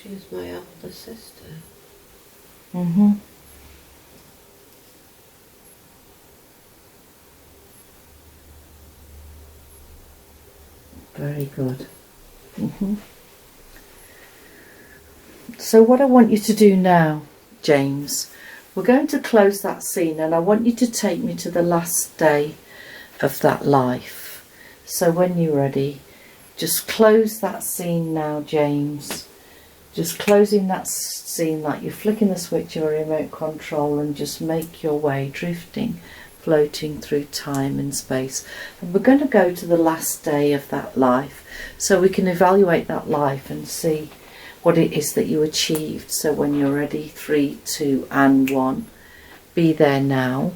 She's my older sister. Mm-hmm. Very good. Mm-hmm. So what I want you to do now, James, we're going to close that scene and I want you to take me to the last day of that life. So when you're ready, just close that scene now, James. Just closing that scene like you're flicking the switch of a remote control, and just make your way drifting, floating through time and space. And we're going to go to the last day of that life so we can evaluate that life and see what it is that you achieved. So when you're ready, 3, 2 and 1, be there now.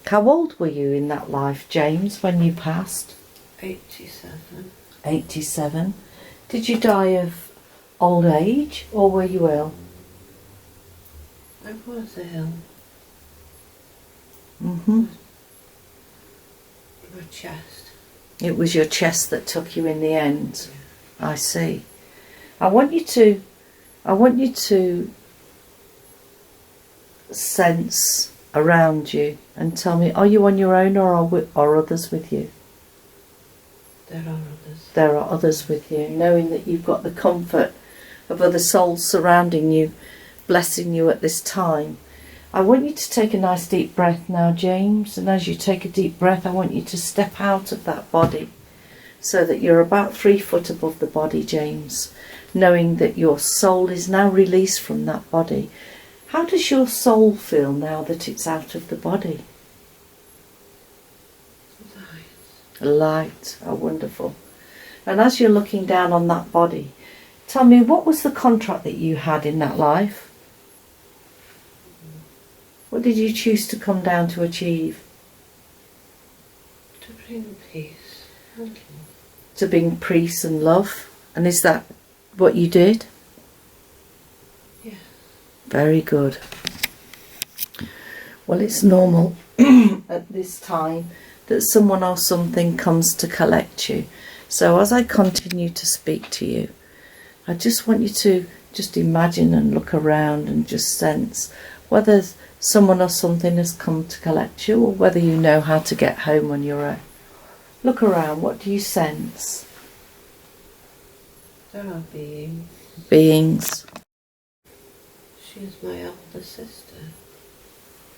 How old were you in that life, James, when you passed? 87. 87. Did you die of old age or were you ill? I was ill. Mm-hmm. My chest. It was your chest that took you in the end. Yeah. I see. I want you to sense around you and tell me, are you on your own or are others with you? There are others. There are others with you, knowing that you've got the comfort of other souls surrounding you, blessing you at this time. I want you to take a nice deep breath now, James, and as you take a deep breath, I want you to step out of that body so that you're about 3 foot above the body, James, knowing that your soul is now released from that body. How does your soul feel now that it's out of the body? Light. Oh, wonderful. And as you're looking down on that body, tell me, what was the contract that you had in that life? What did you choose to come down to achieve? To bring peace. Okay. To bring peace and love. And is that what you did? Yeah. Very good. Well, it's normal at this time that someone or something comes to collect you. So as I continue to speak to you, I just want you to just imagine and look around and just sense whether someone or something has come to collect you or whether you know how to get home on your own. Look around, what do you sense? There are beings. Beings. She's my older sister.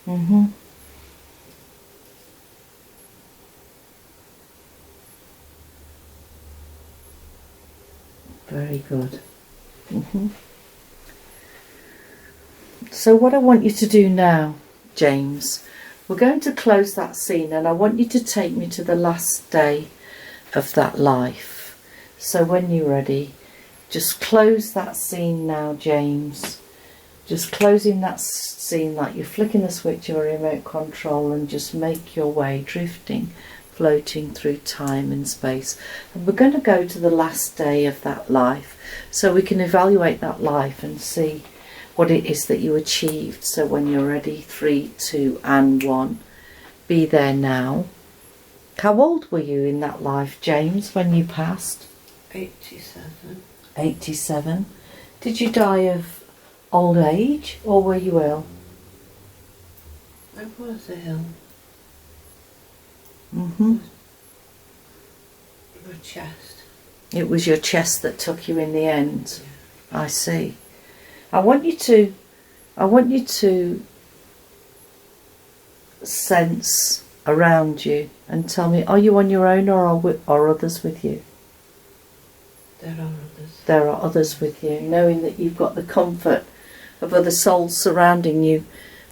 Mm-hmm. Very good. Mm-hmm. So what I want you to do now, James, we're going to close that scene and I want you to take me to the last day of that life. So when you're ready, just close that scene now, James. Just closing that scene like you're flicking the switch of a remote control, and just make your way drifting, floating through time and space. And we're going to go to the last day of that life so we can evaluate that life and see what it is that you achieved. So when you're ready, 3, 2 and 1, be there now. How old were you in that life, James, when you passed? 87. 87. Did you die of old age or were you ill? I was ill. Mm-hmm. My chest. It was your chest that took you in the end. Yeah. I see. I want you to sense around you and tell me, are you on your own or are others with you? There are others. There are others with you, knowing that you've got the comfort of other souls surrounding you,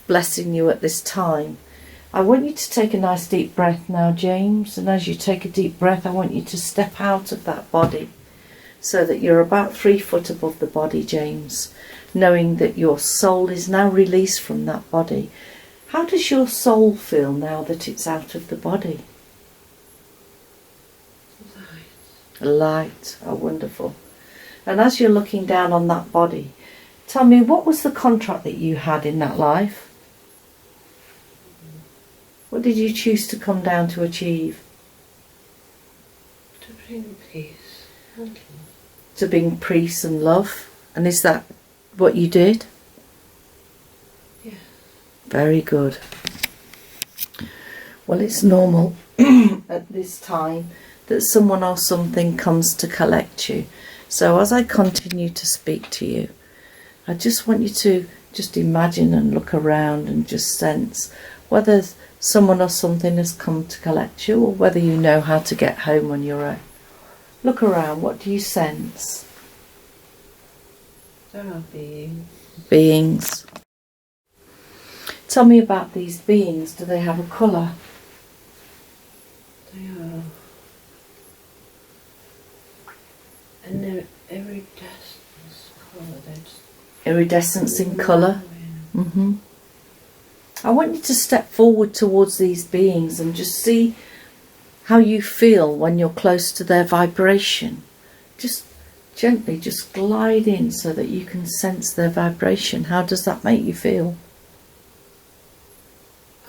blessing you at this time. I want you to take a nice deep breath now, James, and as you take a deep breath, I want you to step out of that body so that you're about 3 foot above the body, James, knowing that your soul is now released from that body. How does your soul feel now that it's out of the body? Light. Oh, wonderful. And as you're looking down on that body, tell me, what was the contract that you had in that life? What did you choose to come down to achieve? To bring peace. Okay. To bring peace and love. And is that what you did? Yeah. Very good. Well, it's normal at this time that someone or something comes to collect you. So as I continue to speak to you, I just want you to just imagine and look around and just sense whether someone or something has come to collect you or whether you know how to get home on your own. Look around, what do you sense? There are beings. Beings. Tell me about these beings. Do they have a colour? They are an iridescence colour. Iridescence in colour? I want you to step forward towards these beings and just see how you feel when you're close to their vibration. Just gently just glide in so that you can sense their vibration. How does that make you feel?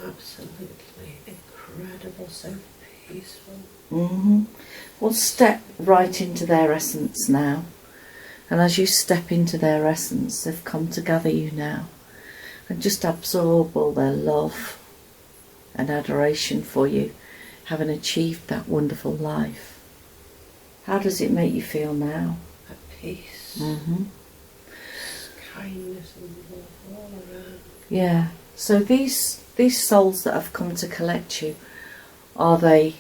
Absolutely incredible, so peaceful. Well, step right into their essence now. And as you step into their essence, they've come to gather you now. And just absorb all their love and adoration for you, having achieved that wonderful life. How does it make you feel now? At peace. Kindness and love all around. Yeah. So these souls that have come to collect you, are they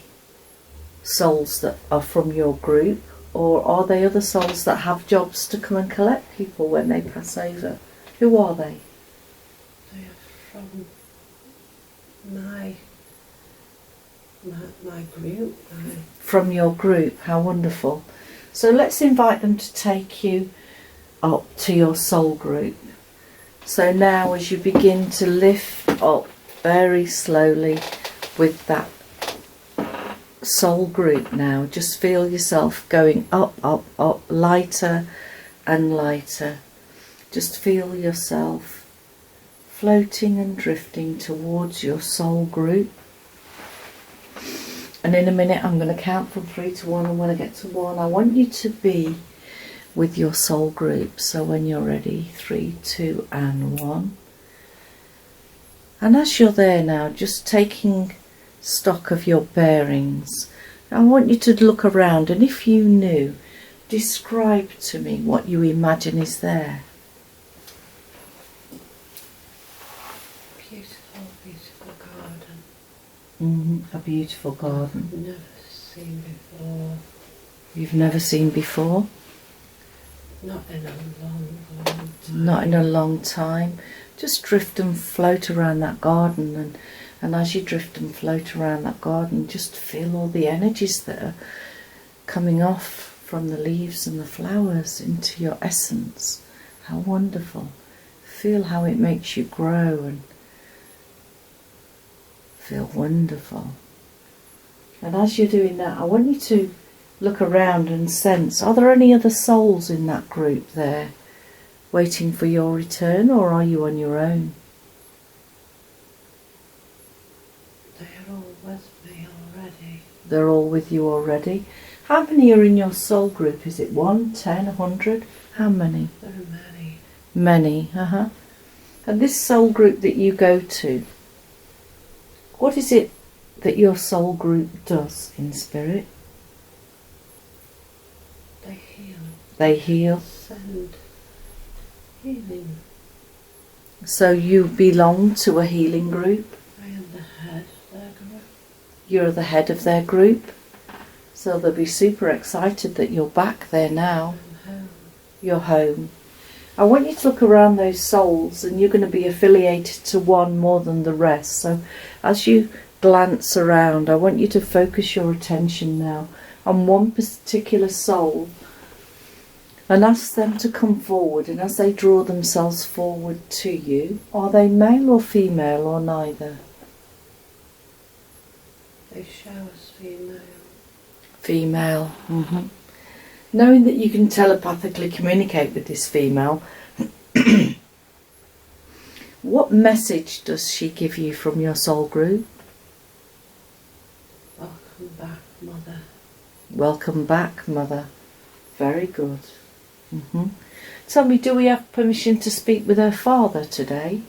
souls that are from your group, or are they other souls that have jobs to come and collect people when they pass over? Who are they? They are from my group. From your group. How wonderful. So let's invite them to take you up to your soul group. So now as you begin to lift up very slowly with that soul group now, just feel yourself going up, up, up, lighter and lighter. Just feel yourself floating and drifting towards your soul group. And in a minute I'm going to count from 3 to 1, and when I get to 1 I want you to be with your soul group. So when you're ready, 3, 2 and 1. And as you're there now, just taking stock of your bearings, I want you to look around, and if you knew, describe to me what you imagine is there. Beautiful, beautiful garden. A beautiful garden. I've never seen before. You've never seen before? Not in a long, long time. Not in a long time. Just drift and float around that garden, and as you drift and float around that garden, just feel all the energies that are coming off from the leaves and the flowers into your essence. How wonderful. Feel how it makes you grow and feel wonderful. And as you're doing that, I want you to look around and sense, are there any other souls in that group there waiting for your return, or are you on your own? They are all with me already. They're all with you already. How many are in your soul group? Is it 1, 10, 100? How many? There are many. Many, And this soul group that you go to, what is it that your soul group does in spirit? They heal. They heal. Send healing. So you belong to a healing group? I am the head of their group. You're the head of their group? So they'll be super excited that you're back there now. I'm home. You're home. I want you to look around those souls, and you're going to be affiliated to one more than the rest. So as you glance around, I want you to focus your attention now on one particular soul and ask them to come forward. And as they draw themselves forward to you, are they male or female or neither? They show us female. Female. Knowing that you can telepathically communicate with this female, what message does she give you from your soul group? Welcome back, Mother. Welcome back, Mother. Very good. Tell me, do we have permission to speak with her father today?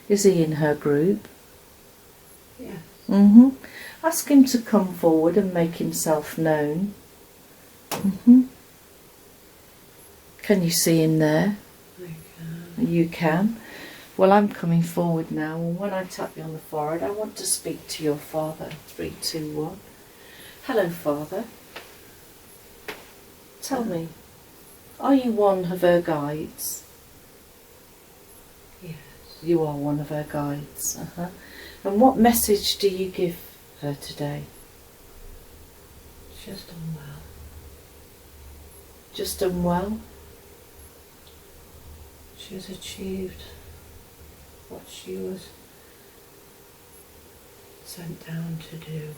Is he in her group? Yes. Ask him to come forward and make himself known. Can you see him there? I can. You can. Well, I'm coming forward now, and when I tap you on the forehead, I want to speak to your father. 3, 2, 1. Hello, Father. Tell me, are you one of her guides? Yes. You are one of her guides. And what message do you give her today? Just unwell. Just unwell? She's achieved what she was sent down to do.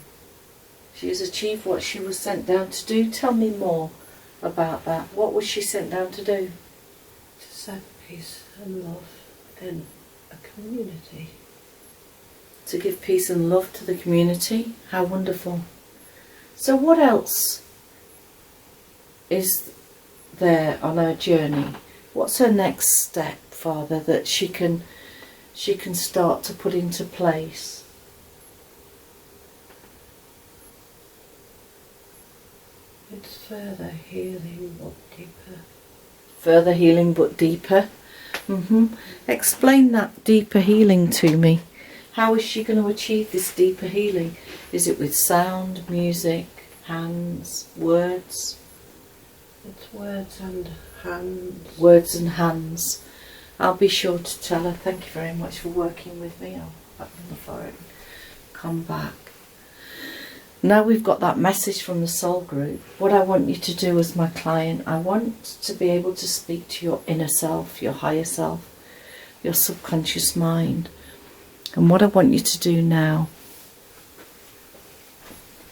She has achieved what she was sent down to do. Tell me more about that. What was she sent down to do? To set peace and love in a community. To give peace and love to the community. How wonderful. So what else is there on her journey? What's her next step, Father, that she can start to put into place? It's further healing but deeper. Further healing but deeper. Explain that deeper healing to me. How is she going to achieve this deeper healing? Is it with sound, music, hands, words? It's words and hands. Words and hands. I'll be sure to tell her. Thank you very much for working with me. I'll back on the forehead. Come back. Now we've got that message from the soul group. What I want you to do as my client, I want to be able to speak to your inner self, your higher self, your subconscious mind. And what I want you to do now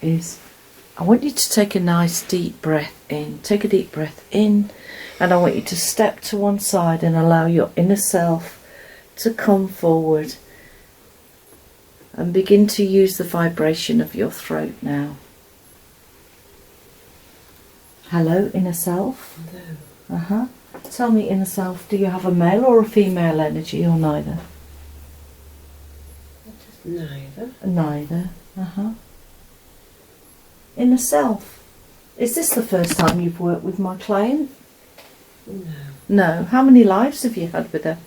is I want you to take a nice deep breath in. Take a deep breath in, and I want you to step to one side and allow your inner self to come forward and begin to use the vibration of your throat now. Hello, inner self. Hello. Tell me, inner self, do you have a male or a female energy, or neither? It is neither. Neither. Inner self, is this the first time you've worked with my client? No. No. How many lives have you had with her?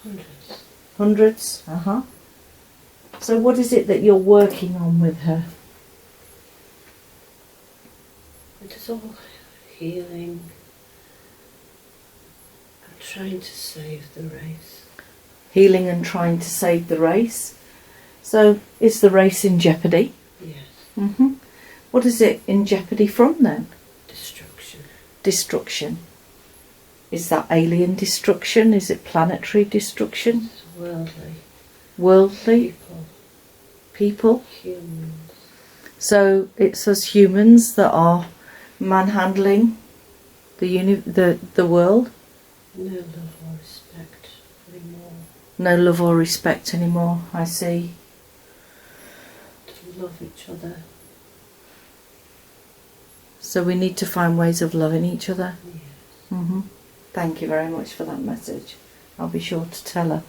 Hundreds. Hundreds? So what is it that you're working on with her? It is all healing and trying to save the race. Healing and trying to save the race. So is the race in jeopardy? Yes. What is it in jeopardy from then? Destruction. Destruction. Is that alien destruction? Is it planetary destruction? It's worldly. Worldly? People? Humans. So it's us humans that are manhandling the world? No love or respect anymore. No love or respect anymore, I see. To love each other. So we need to find ways of loving each other. Yes. Thank you very much for that message. I'll be sure to tell her.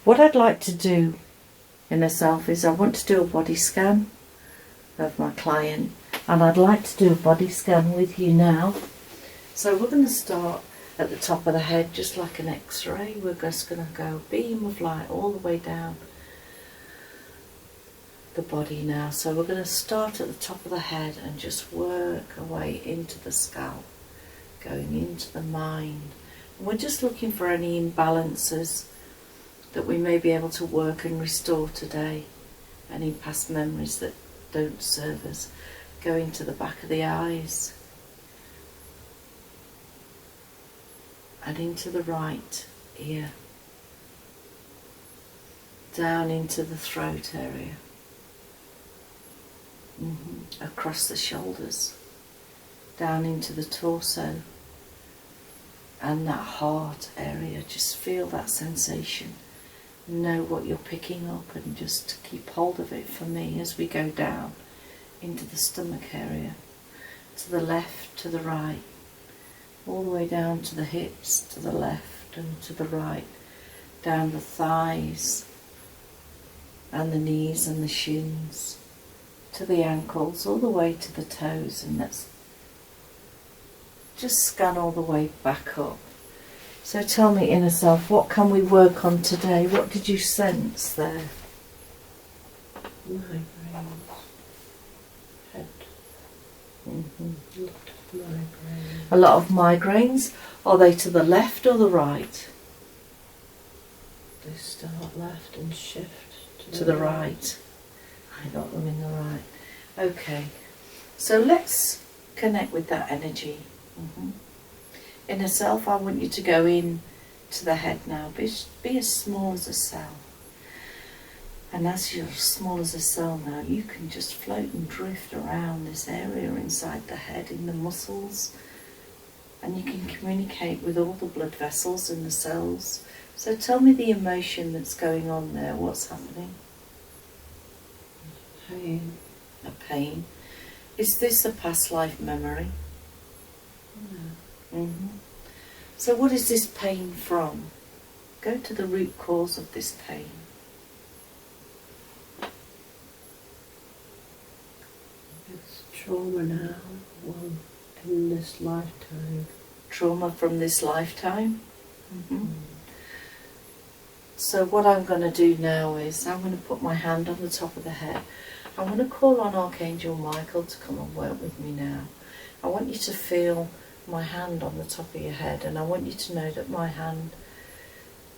What I'd like to do in herself is I want to do a body scan of my client, and I'd like to do a body scan with you now. So we're going to start at the top of the head, just like an x-ray. We're just going to go beam of light all the way down the body now. So we're going to start at the top of the head and just work our way into the scalp, going into the mind. And we're just looking for any imbalances that we may be able to work and restore today, any past memories that don't serve us. Going to the back of the eyes and into the right ear, down into the throat area, across the shoulders, down into the torso and that heart area. Just feel that sensation. Know what you're picking up and just keep hold of it for me as we go down into the stomach area, to the left, to the right, all the way down to the hips, to the left and to the right, down the thighs and the knees and the shins, to the ankles, all the way to the toes, and let's just scan all the way back up. So tell me, inner self, what can we work on today? What did you sense there? Migraines. Head. Mm-hmm. Lot of migraines. A lot of migraines. Are they to the left or the right? They start left and shift To the right. I got them in the right. Okay. So let's connect with that energy. Mm-hmm. Inner self, I want you to go in to the head now. Be as small as a cell. And as you're small as a cell now, you can just float and drift around this area inside the head, in the muscles. And you can communicate with all the blood vessels in the cells. So tell me the emotion that's going on there. What's happening? Pain. A pain. Is this a past life memory? No. Mm-hmm. So what is this pain from? Go to the root cause of this pain. It's trauma now, well, in this lifetime. Trauma from this lifetime? Mm-hmm. So what I'm going to do now is I'm going to put my hand on the top of the head. I'm going to call on Archangel Michael to come and work with me now. I want you to feel my hand on the top of your head, and I want you to know that my hand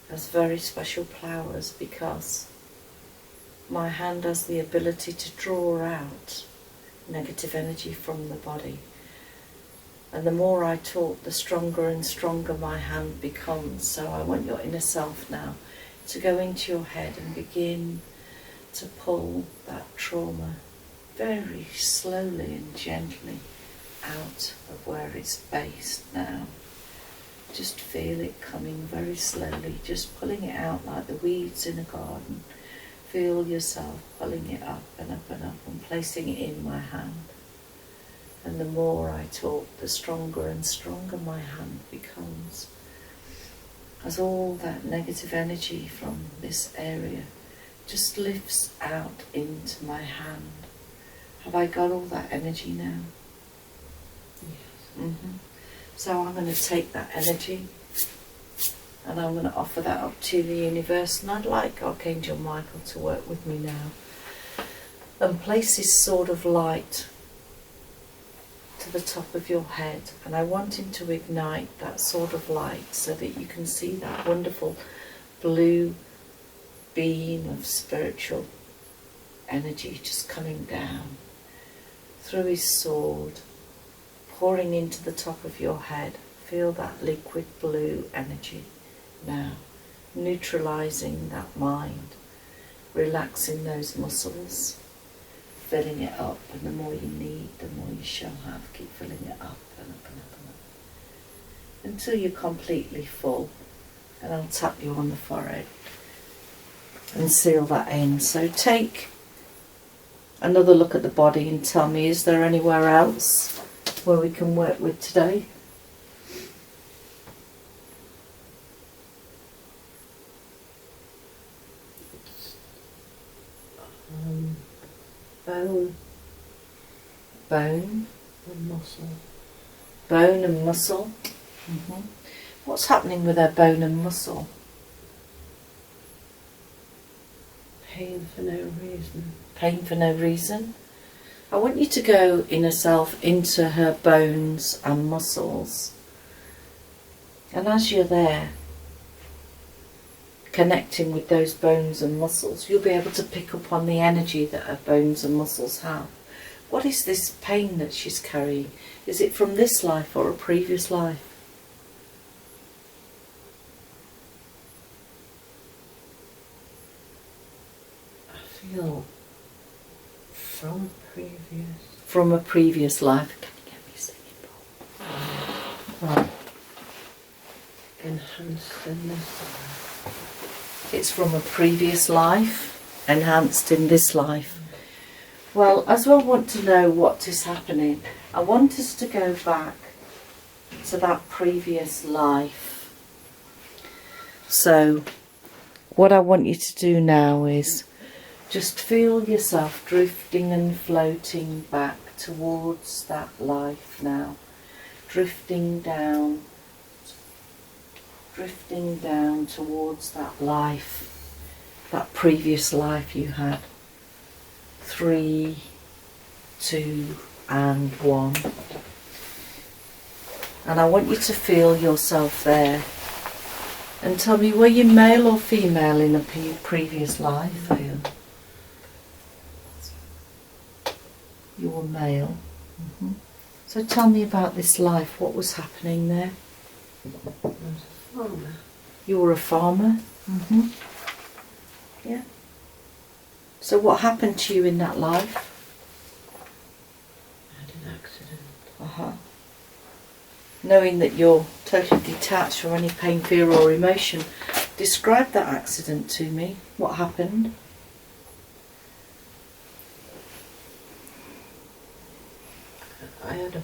has very special powers, because my hand has the ability to draw out negative energy from the body. And the more I talk, the stronger and stronger my hand becomes. So I want your inner self now to go into your head and begin to pull that trauma very slowly and gently out of where it's based now. Just feel it coming very slowly, just pulling it out like the weeds in a garden. Feel yourself pulling it up and up and up and placing it in my hand. And the more I talk, the stronger and stronger my hand becomes, as all that negative energy from this area just lifts out into my hand. Have I got all that energy now? Yes. Mm-hmm. So I'm going to take that energy and I'm going to offer that up to the universe, and I'd like Archangel Michael to work with me now and place his sword of light to the top of your head, and I want him to ignite that sword of light so that you can see that wonderful blue beam of spiritual energy just coming down through his sword, pouring into the top of your head. Feel that liquid blue energy now, neutralizing that mind, relaxing those muscles, filling it up, and the more you need, the more you shall have. Keep filling it up and up and up and up until you're completely full, and I'll tap you on the forehead and seal that in. So take another look at the body and tell me, is there anywhere else where we can work with today? Bone Bone. and muscle. Bone and muscle. Mm-hmm. What's happening with our bone and muscle? Pain for no reason. Pain for no reason. I want you to go inner self into her bones and muscles. And as you're there, connecting with those bones and muscles, you'll be able to pick up on the energy that her bones and muscles have. What is this pain that she's carrying? Is it from this life or a previous life? I feel from previous. From a previous life. Can you get me singing, Bob? Right. Enhanced in this life. It's from a previous life, enhanced in this life. Well, as well want to know what is happening, I want us to go back to that previous life. So what I want you to do now is just feel yourself drifting and floating back towards that life now. Drifting down towards that life, that previous life you had. 3, 2 and 1. And I want you to feel yourself there. And tell me, were you male or female in a previous life? You were male. So tell me about this life. What was happening there? I was a farmer. You were a farmer? Yeah. So what happened to you in that life? I had an accident. Knowing that you're totally detached from any pain, fear or emotion, describe that accident to me. What happened? I had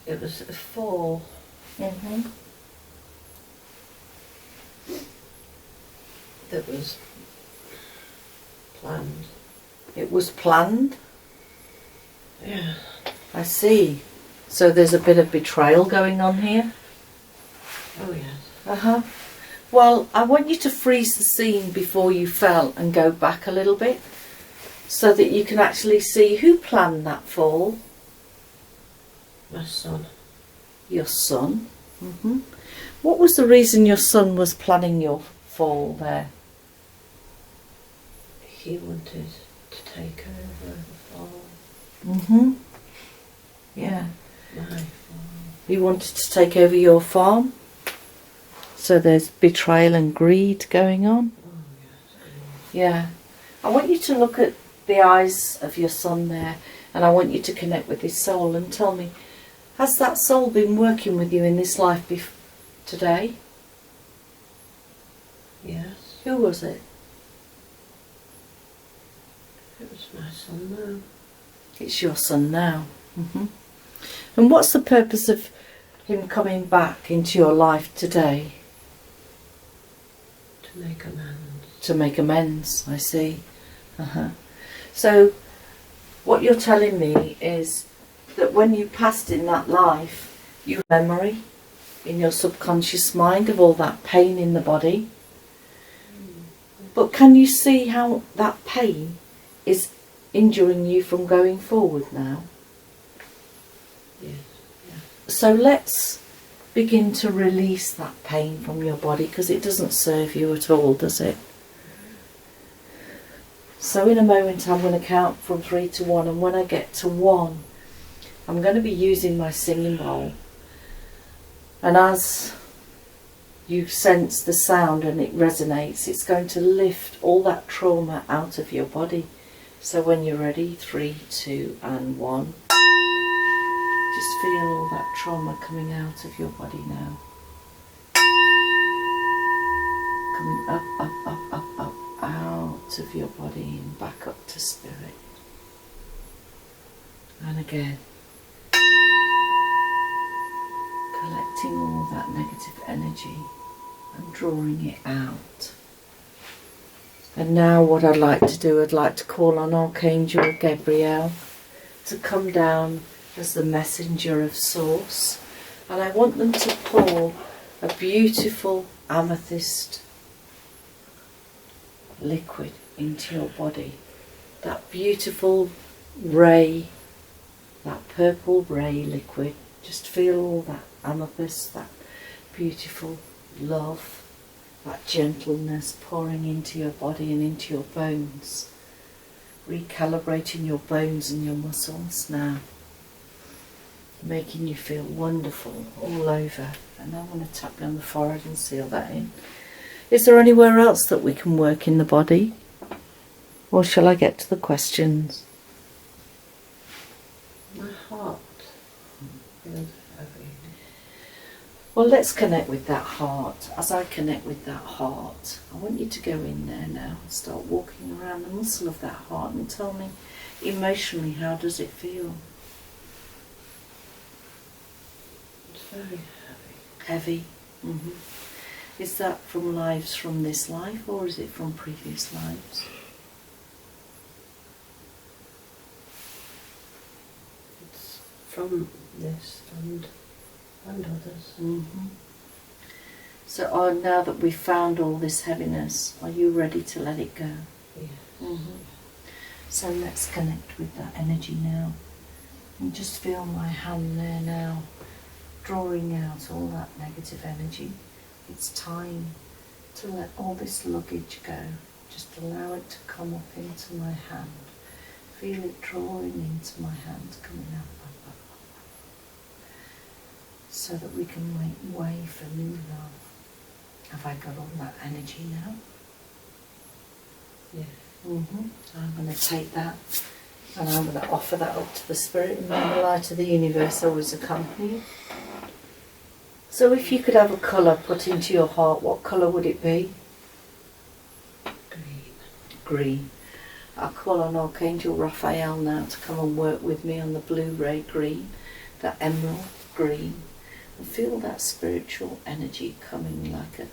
it was a fall. That was planned. It was planned? Yeah. I see. So there's a bit of betrayal going on here? Oh yes. Well, I want you to freeze the scene before you fell and go back a little bit so that you can actually see who planned that fall. My son. Your son? What was the reason your son was planning your fall there? He wanted to take over the farm. Yeah. My farm. He wanted to take over your farm? So there's betrayal and greed going on? Oh yes. Yeah. I want you to look at the eyes of your son there, and I want you to connect with his soul and tell me, has that soul been working with you in this life today? Yes. Who was it? It was my son now. It's your son now. And what's the purpose of him coming back into your life today? To make amends. To make amends, I see. So what you're telling me is that when you passed in that life, you have memory in your subconscious mind of all that pain in the body. But can you see how that pain is injuring you from going forward now? Yes. So let's begin to release that pain from your body, because it doesn't serve you at all, does it? So in a moment I'm going to count from 3 to 1, and when I get to 1 I'm going to be using my singing bowl, and as you sense the sound and it resonates, it's going to lift all that trauma out of your body. So when you're ready, 3, 2 and 1. Just feel all that trauma coming out of your body now. Coming up, out of your body and back up to spirit. And again. Collecting all that negative energy and drawing it out. And now what I'd like to do, I'd like to call on Archangel Gabriel to come down as the messenger of Source, and I want them to pour a beautiful amethyst liquid into your body. That beautiful ray, that purple ray liquid. Just feel all that amethyst, that beautiful love, that gentleness pouring into your body and into your bones. Recalibrating your bones and your muscles now. Making you feel wonderful all over. And I'm going to tap you on the forehead and seal that in. Is there anywhere else that we can work in the body? Or shall I get to the questions? My heart feels heavy. Well, let's connect with that heart. As I connect with that heart, I want you to go in there now and start walking around the muscle of that heart and tell me emotionally, how does it feel? very heavy. Heavy. Hmm. Is that from lives from this life, or is it from previous lives? It's from this and others. Mm-hmm. So now that we've found all this heaviness, are you ready to let it go? Yes. Mm-hmm. So let's connect with that energy now. And just feel my hand there now, drawing out all that negative energy. It's time to let all this luggage go. Just allow it to come up into my hand. Feel it drawing into my hand, coming up. So that we can make way for new love. Have I got all that energy now? Yeah. Mm-hmm. I'm going to take that and I'm going to offer that up to the Spirit, and may the light of the universe always accompany you. So if you could have a colour put into your heart, what colour would it be? Green. Green. I'll call on Archangel Raphael now to come and work with me on the blue ray green, that emerald green, and feel that spiritual energy coming like a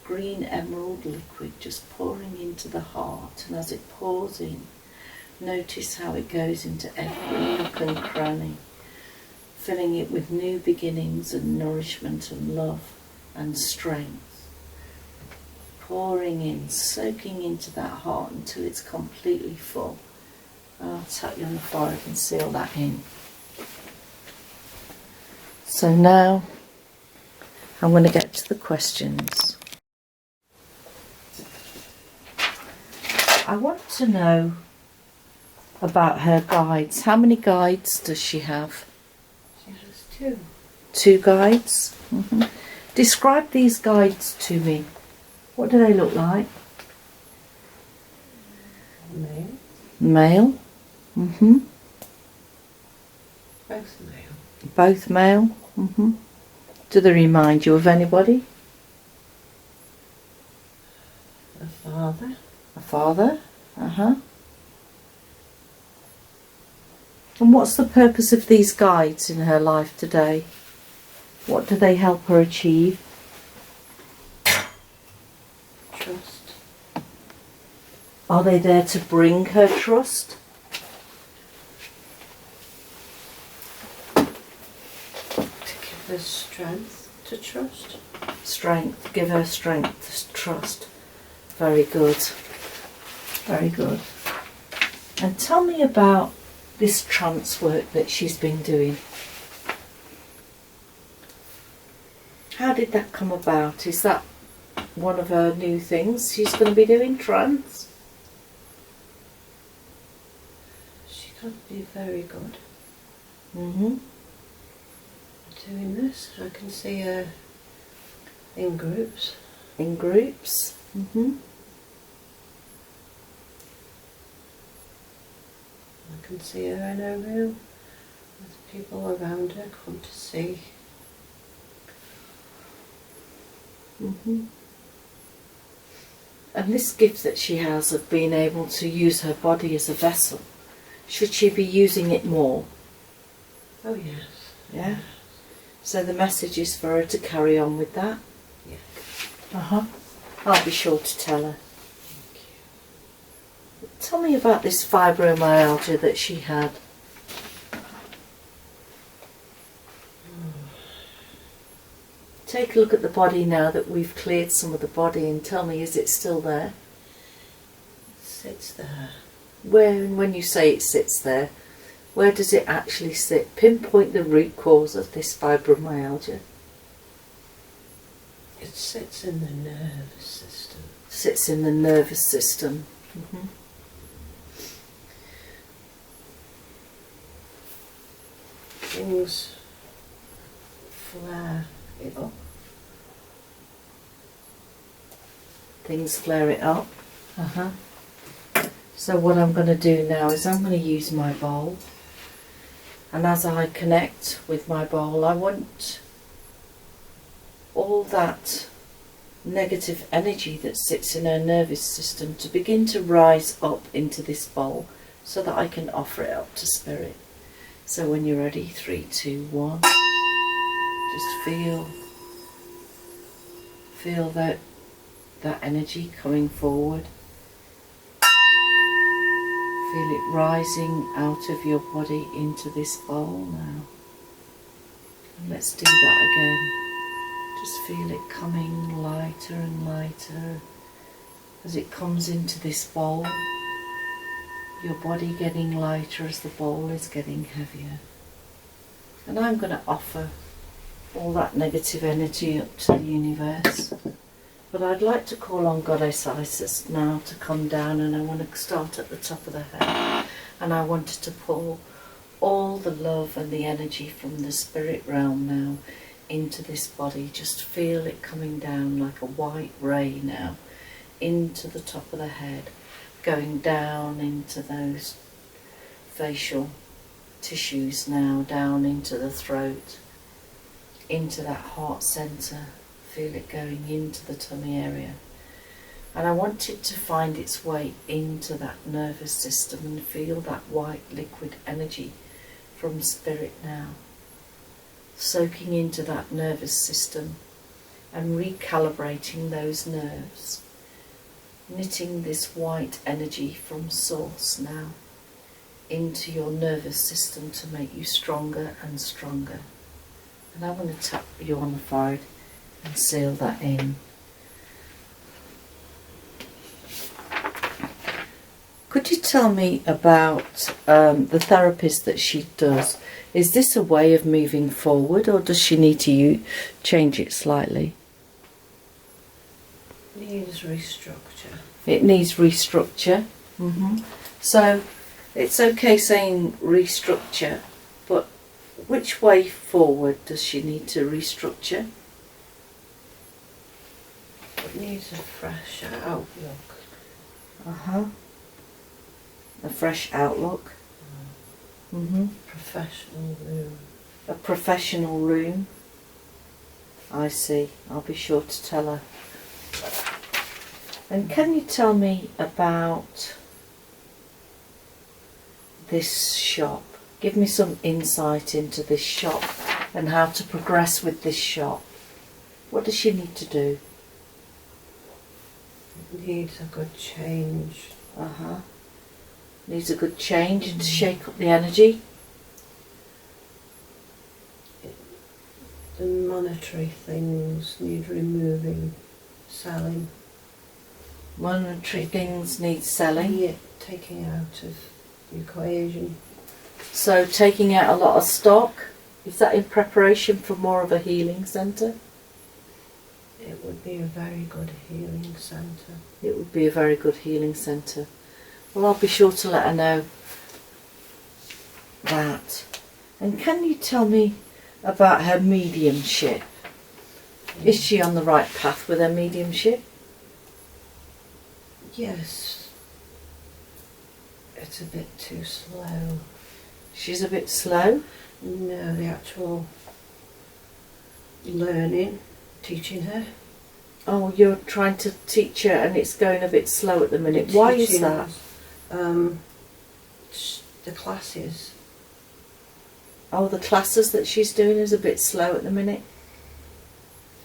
green emerald liquid just pouring into the heart. And as it pours in, notice how it goes into every nook and cranny, filling it with new beginnings and nourishment and love and strength. Pouring in, soaking into that heart until it's completely full. And I'll tap you on the forehead and seal that in. So now I'm going to get to the questions. I want to know about her guides. How many guides does she have? She has two. 2 guides? Mm-hmm. Describe these guides to me. What do they look like? Male. Male? Mm-hmm. Both male. Both male? Mm-hmm. Do they remind you of anybody? A father. A father? Uh-huh. And what's the purpose of these guides in her life today? What do they help her achieve? Trust. Are they there to bring her trust? To give her strength to trust. Strength. Give her strength to trust. Very good. Very good. And tell me about this trance work that she's been doing. How did that come about? Is that one of her new things she's going to be doing, trance? She can be very good Mm-hmm. at doing this. I can see her in groups. In groups? Mm-hmm. I can see her in her room with people around her come to see. Mm-hmm. And this gift that she has of being able to use her body as a vessel, should she be using it more? Oh yes. Yeah. So the message is for her to carry on with that? Yeah. Uh-huh. I'll be sure to tell her. Thank you. Tell me about this fibromyalgia that she had. Take a look at the body now that we've cleared some of the body and tell me, is it still there? It sits there. Where, when you say it sits there, where does it actually sit? Pinpoint the root cause of this fibromyalgia. It sits in the nervous system. Sits in the nervous system. Mm-hmm. Things flare it up. Things flare it up. Uh-huh. So what I'm going to do now is I'm going to use my bowl, and as I connect with my bowl, I want all that negative energy that sits in her nervous system to begin to rise up into this bowl so that I can offer it up to Spirit. So when you're ready, 3, 2, 1. Just feel that energy coming forward. Feel it rising out of your body into this bowl now. And let's do that again. Just feel it coming lighter and lighter as it comes into this bowl. Your body getting lighter as the bowl is getting heavier. And I'm going to offer all that negative energy up to the universe. But I'd like to call on Goddess Isis now to come down, and I want to start at the top of the head. And I wanted to pull all the love and the energy from the spirit realm now into this body. Just feel it coming down like a white ray now into the top of the head, going down into those facial tissues now, down into the throat, into that heart centre. Feel it going into the tummy area. And I want it to find its way into that nervous system and feel that white liquid energy from spirit now, soaking into that nervous system and recalibrating those nerves, knitting this white energy from source now into your nervous system to make you stronger and stronger. And I'm going to tap you on the forehead and seal that in. Could you tell me about the therapist that she does? Is this a way of moving forward, or does she need to change it slightly? Needs restructure. It needs restructure. So it's okay saying restructure, but which way forward does she need to restructure? It needs a fresh outlook. A fresh outlook. Professional room. A professional room. I see. I'll be sure to tell her. And can you tell me about this shop? Give me some insight into this shop and how to progress with this shop. What does she need to do? It needs a good change. Needs a good change to shake up the energy. The monetary things need removing, selling. Monetary things need selling. Yeah, taking out of the equation. So taking out a lot of stock. Is that in preparation for more of a healing centre? It would be a very good healing centre. It would be a very good healing centre. Well, I'll be sure to let her know that. And can you tell me about her mediumship? Is she on the right path with her mediumship? Yes. It's a bit too slow. She's a bit slow? No, the actual learning, teaching her. Oh, you're trying to teach her and it's going a bit slow at the minute. Why is that? The classes. Oh, the classes that she's doing is a bit slow at the minute.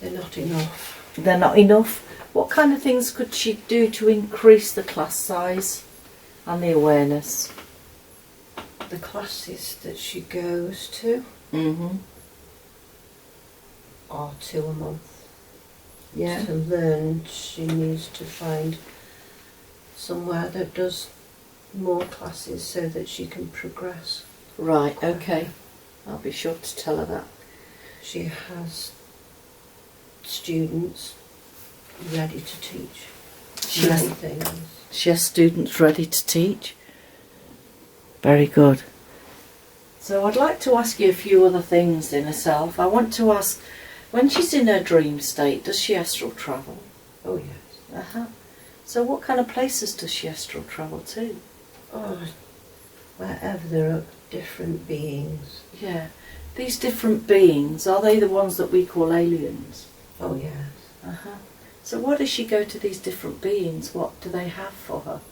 They're not enough. They're not enough. What kind of things could she do to increase the class size and the awareness? The classes that she goes to are 2 a month. Yeah. To learn, she needs to find somewhere that does more classes so that she can progress. Right, okay. I'll be sure to tell her that. She has students ready to teach many things. She has students ready to teach. Very good. So I'd like to ask you a few other things in herself. I want to ask, when she's in her dream state, does she astral travel? Oh yes. So what kind of places does she astral travel to? Oh, wherever there are different beings. Yeah. These different beings, are they the ones that we call aliens? Oh yes. So why does she go to these different beings? What do they have for her?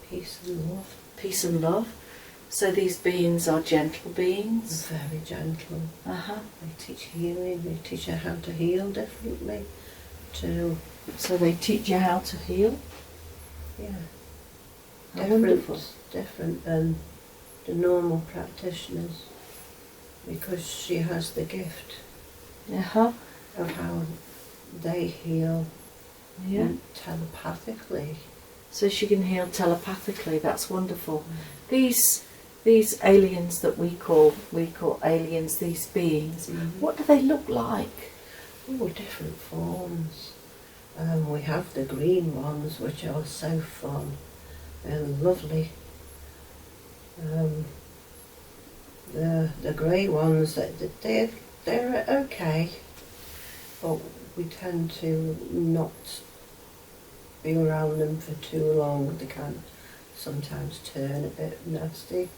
Peace and love. Peace and love. So these beings are gentle beings? Very gentle. Uh-huh. They teach healing, they teach you how to heal differently too. So they teach you how to heal? Yeah. How wonderful. Different than the normal practitioners, because she has the gift Uh-huh. of how they heal Yeah. telepathically. So she can heal telepathically. That's wonderful. These aliens that we call aliens, these beings, what do they look like? Oh, different forms. We have the green ones, which are so fun. They're lovely. The grey ones, they're okay, but we tend to not be around them for too long. They can sometimes turn a bit nasty.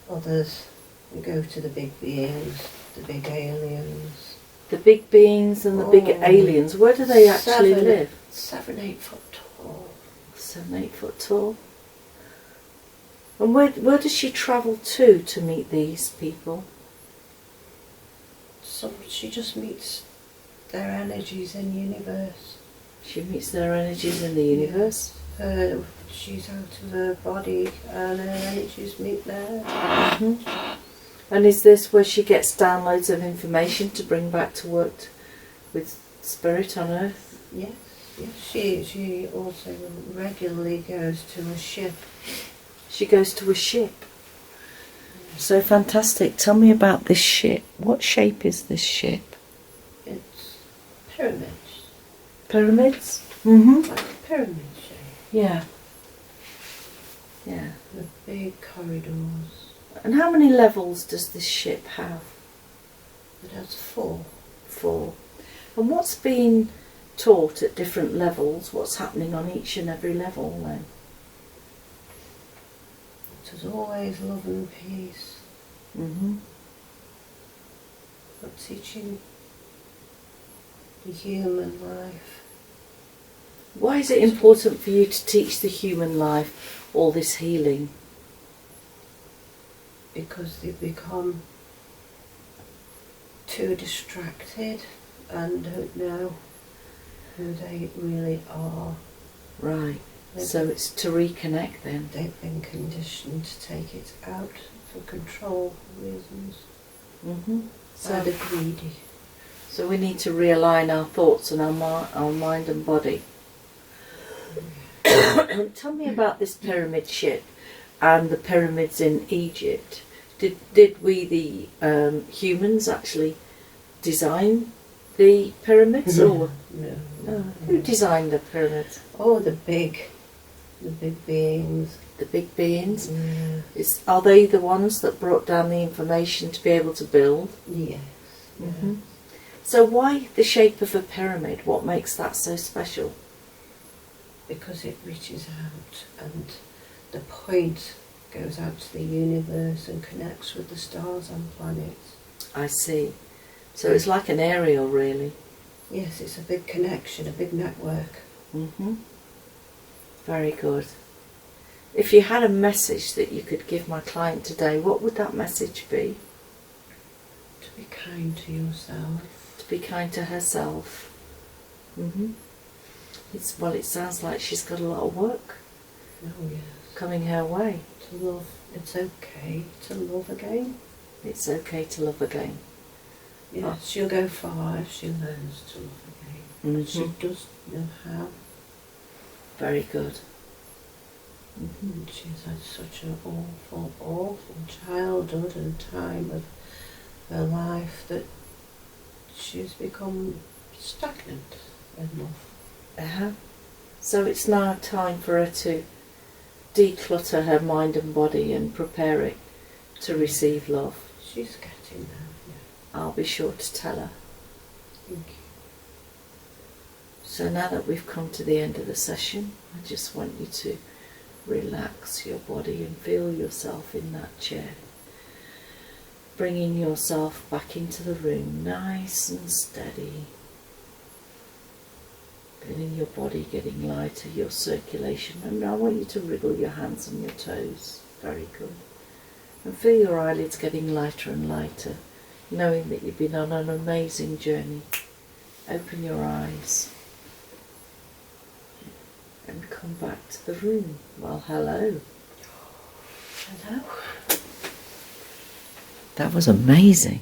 Others, we go to the big beings, the big aliens. The big beings and the big aliens, where do they actually live? 7, 8 foot tall. 7, 8 foot tall. And where does she travel to meet these people? She just meets their energies in the universe. She meets their energies in the universe? She's out of her body and her energies meet there. And is this where she gets downloads of information to bring back to work with spirit on Earth? Yes. She also regularly goes to a ship. She goes to a ship. So fantastic. Tell me about this ship. What shape is this ship? It's pyramids. Pyramids? Like a pyramid shape. Yeah. Yeah. With big corridors. And how many levels does this ship have? It has 4. 4. And what's being taught at different levels? What's happening on each and every level then? It is always love and peace. But teaching the human life. Why is it important for you to teach the human life all this healing? Because they become too distracted and don't know who they really are. Right. So it's to reconnect then. They've been conditioned to take it out for control reasons. So they're greedy. So we need to realign our thoughts and our mind and body. Tell me about this pyramid ship and the pyramids in Egypt. Did we, the humans, actually design the pyramids? Or No. Who designed the pyramids? Oh, the big beings. The big beings? Yeah. Are they the ones that brought down the information to be able to build? Yes. So why the shape of a pyramid? What makes that so special? Because it reaches out and the point goes out to the universe and connects with the stars and planets. I see. So it's like an aerial, really. Yes, it's a big connection, a big network. Very good. If you had a message that you could give my client today, what would that message be? To be kind to yourself. To be kind to herself. Well, it sounds like she's got a lot of work coming her way. To love. It's okay to love again. It's okay to love again. Yes, she'll go far if she learns to love again. She does know how. Very good. She's had such an awful childhood and time of her life that she's become stagnant enough. So it's now time for her to declutter her mind and body and prepare it to receive love. She's getting there, yeah. I'll be sure to tell her. Thank you. So now that we've come to the end of the session, I just want you to relax your body and feel yourself in that chair. Bringing yourself back into the room, nice and steady. Feeling your body getting lighter, your circulation. And I want you to wriggle your hands and your toes. Very good. And feel your eyelids getting lighter and lighter, knowing that you've been on an amazing journey. Open your eyes and come back to the room. Well, hello. Hello. That was amazing.